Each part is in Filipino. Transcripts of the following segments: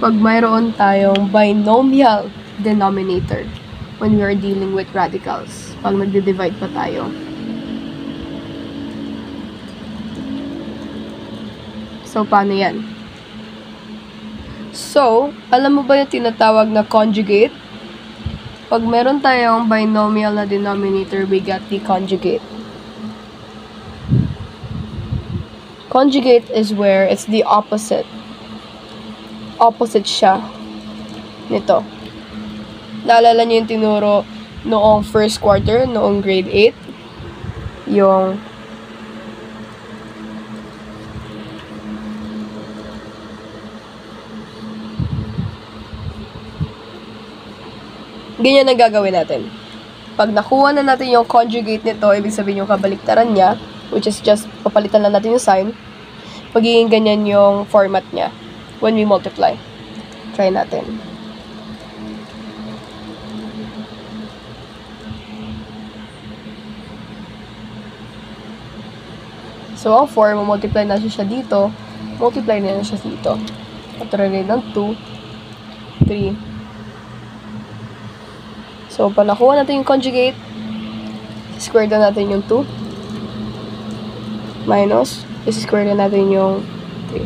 pag mayroon tayong binomial denominator when we are dealing with radicals. Pag nagde-divide pa tayo. So, paano yan? So, alam mo ba yung tinatawag na conjugate? Pag meron tayong binomial na denominator, we got the conjugate. Conjugate is where it's the opposite. Opposite siya nito. Naalala niyo yung tinuro noong first quarter, noong grade 8? Yung ganyan ang gagawin natin. Pag nakuha na natin yung conjugate nito, ibig sabihin yung kabaliktaran niya, which is just papalitan lang natin yung sign, magiging ganyan yung format niya when we multiply. Try natin. So, ang 4, multiply na siya dito, multiply na siya dito. Katulad ng 2, 3, so, pag nakuha natin yung conjugate, square na natin yung 2, minus, square na natin yung 3.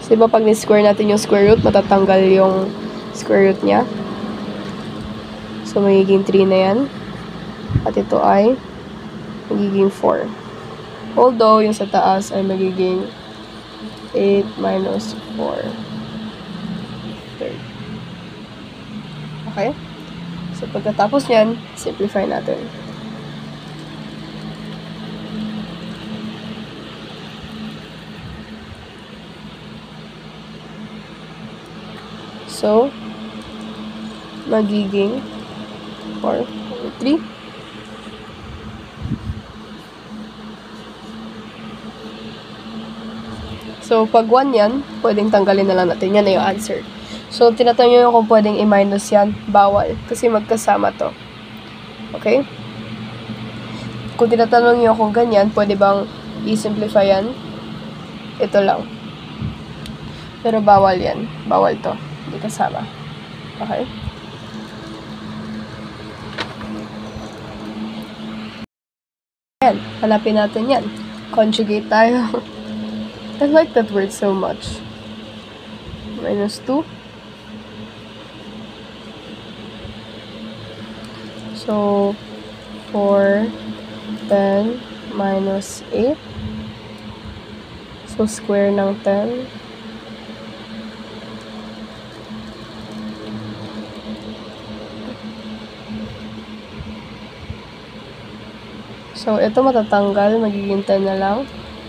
So, diba pag ni-square natin yung square root, matatanggal yung square root niya. So, magiging 3 na yan. At ito ay magiging 4. Although, yung sa taas ay magiging 8 minus 4. Okay? So, pagkatapos nyan, simplify natin. So, magiging 4 over 3. So, pag 1 yan, pwedeng tanggalin na lang natin. Yan na yung answer. So, tinatanong nyo kung pwedeng i-minus yan. Bawal. Kasi magkasama to. Okay? Kung tinatanong nyo kung ganyan, pwede bang i-simplify yan? Ito lang. Pero bawal yan. Bawal to. Hindi kasama. Okay? Yan. Hanapin natin yan. Conjugate tayo. I like that word so much. Minus 2. So, 4, 10, minus 8. So, square ng 10. So, ito matatanggal. Magiging 10 na lang.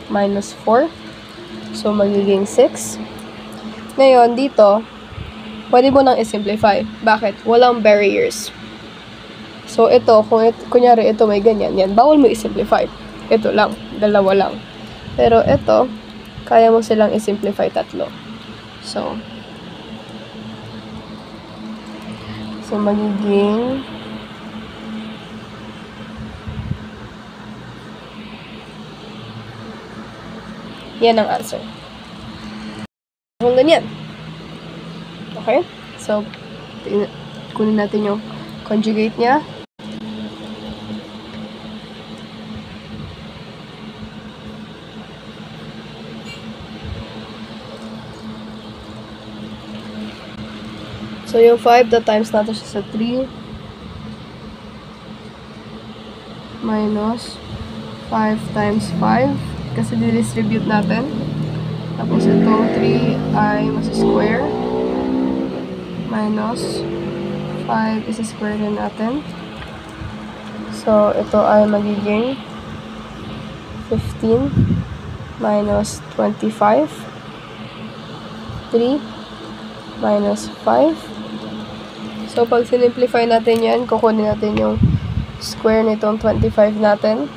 Minus 4. So, magiging 6. Ngayon, dito, pwede mo nang i-simplify. Bakit? Walang barriers. So, ito, kung kunyari, ito may ganyan, yan, bawal mo i-simplify. Ito lang, dalawa lang. Pero ito, kaya mo silang i-simplify 3. So, magiging yan ang answer. Kung ganyan. Okay? So, kunin natin yung conjugate niya. So, yung 5, times natin siya sa 3. Minus 5 times 5. Kasi di-distribute natin. Tapos itong 3 ay mas-square. Minus 5 is-square din natin. So, ito ay magiging 15 minus 25. 3 minus 5. So, pag sinimplify natin yan, kukunin natin yung square nitong 25 natin.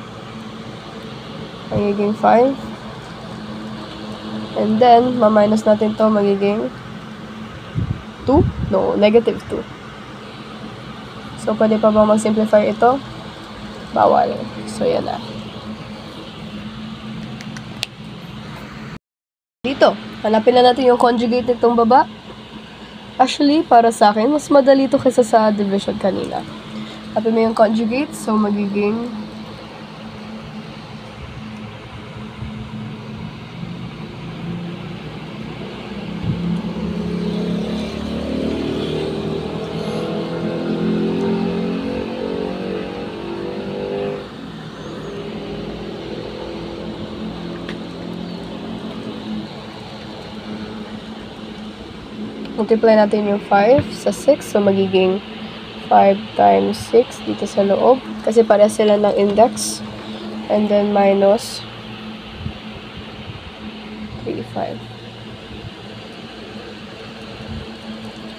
Magiging 5. And then, ma-minus natin to magiging 2? No, negative 2. So, pwede pa ba mag-simplify ito? Bawal. So, yan na. Dito. Hanapin na natin yung conjugate nitong baba. Actually, para sa akin, mas madali ito kaysa sa division kanina. Hanapin mo yung conjugate, so magiging multiply natin yung 5 sa 6. So, magiging 5 times 6 dito sa loob. Kasi pareha sila ng index. And then, minus 3, 5.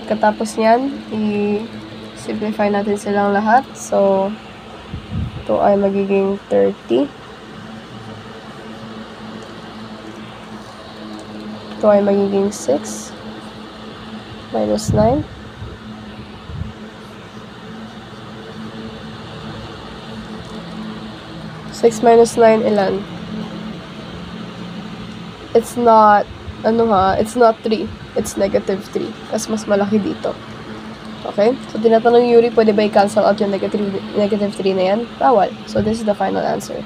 Katapos niyan, i-simplify natin silang lahat. So, ito ay magiging 30. Ito ay magiging 6. Minus 9. Six minus 9, ilan? It's not, it's not 3. It's negative 3. Kasi mas malaki dito. Okay? So, tinatanong Yuri, pwede ba i-cancel out yung negative 3 na yan? Bawal. So, this is the final answer.